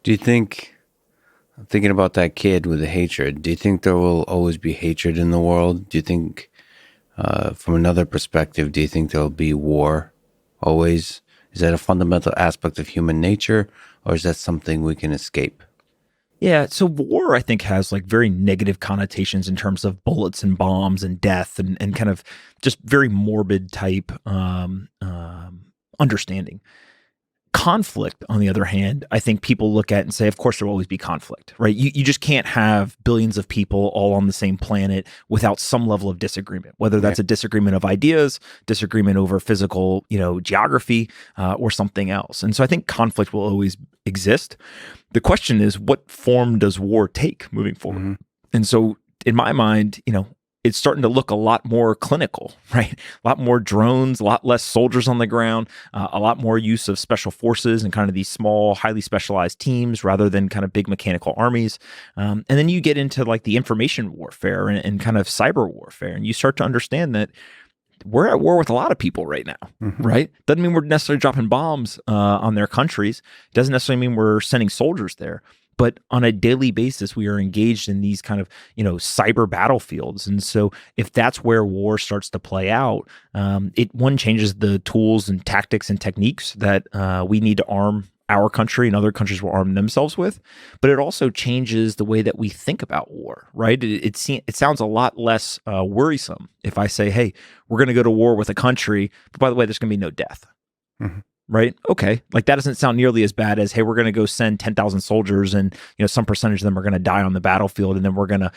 Do you think, thinking about that kid with the hatred, do you think there will always be hatred in the world? Do you think, from another perspective, do you think there'll be war always? Is that a fundamental aspect of human nature, or is that something we can escape? Yeah, so war I think has like very negative connotations in terms of bullets and bombs and death and kind of just very morbid type understanding. Conflict, on the other hand, I think people look at and say, of course, there will always be conflict, right? You just can't have billions of people all on the same planet without some level of disagreement, whether Yeah. that's a disagreement of ideas, disagreement over physical, geography, or something else. And so I think conflict will always exist. The question is, what form does war take moving forward? Hmm. And so, in my mind, it's starting to look a lot more clinical, right? A lot more drones, a lot less soldiers on the ground, a lot more use of special forces and kind of these small, highly specialized teams rather than kind of big mechanical armies. And then you get into like the information warfare and kind of cyber warfare, and you start to understand that we're at war with a lot of people right now, Hmm. right? Doesn't mean we're necessarily dropping bombs on their countries. Doesn't necessarily mean we're sending soldiers there. But on a daily basis, we are engaged in these kind of, cyber battlefields. And so if that's where war starts to play out, it one changes the tools and tactics and techniques that we need to arm our country and other countries will arm themselves with, but it also changes the way that we think about war, right? It sounds a lot less worrisome if I say, hey, we're going to go to war with a country, but by the way, there's going to be no death, Hmm. right? Okay. Like that doesn't sound nearly as bad as, hey, we're going to go send 10,000 soldiers and, some percentage of them are going to die on the battlefield. And then we're going to,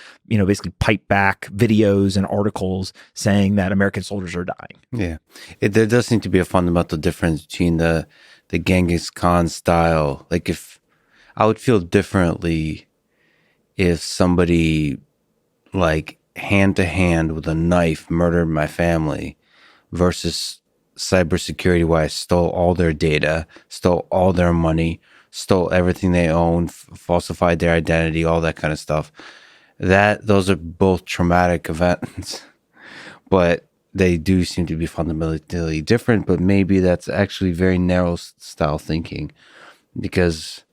basically pipe back videos and articles saying that American soldiers are dying. Yeah, there does seem to be a fundamental difference between the Genghis Khan style. Like, if I would feel differently if somebody, like, hand to hand with a knife murdered my family versus cybersecurity, where I stole all their data, stole all their money, stole everything they own, falsified their identity, all that kind of stuff. That those are both traumatic events, but they do seem to be fundamentally different. But maybe that's actually very narrow style thinking, because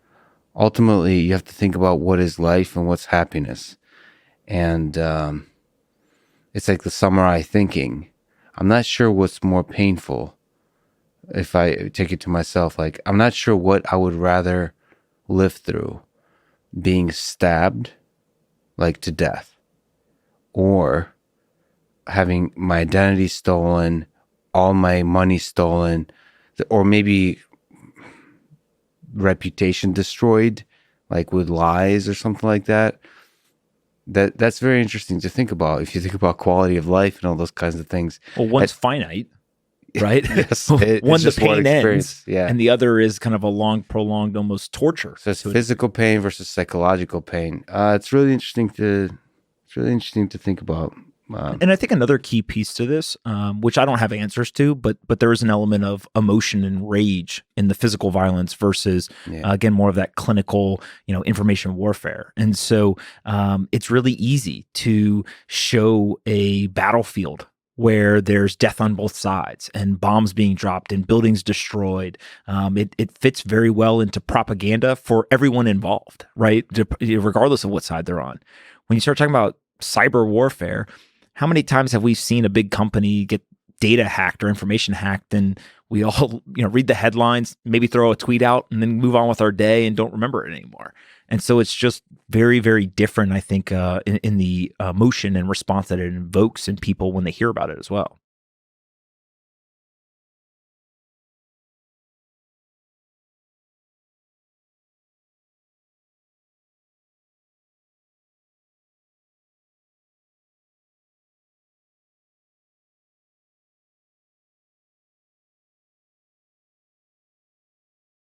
ultimately you have to think about what is life and what's happiness. And it's like the samurai thinking. I'm not sure what's more painful. If I take it to myself, like, I'm not sure what I would rather live through: being stabbed, like, to death, or having my identity stolen, all my money stolen, or maybe reputation destroyed, like with lies or something like that. That's very interesting to think about if you think about quality of life and all those kinds of things. Well, one's finite, right? Yes, it's One, the just one pain ends, experience. Yeah. and the other is kind of a long, prolonged, almost torture. So it's physical pain versus psychological pain. It's really interesting to think about. And I think another key piece to this, which I don't have answers to, but there is an element of emotion and rage in the physical violence versus, Yeah. again, more of that clinical, information warfare. And so it's really easy to show a battlefield where there's death on both sides and bombs being dropped and buildings destroyed. It fits very well into propaganda for everyone involved, right? Regardless of what side they're on. When you start talking about cyber warfare, how many times have we seen a big company get data hacked or information hacked and we all, read the headlines, maybe throw a tweet out and then move on with our day and don't remember it anymore. And so it's just very, very different, I think, in the emotion and response that it invokes in people when they hear about it as well.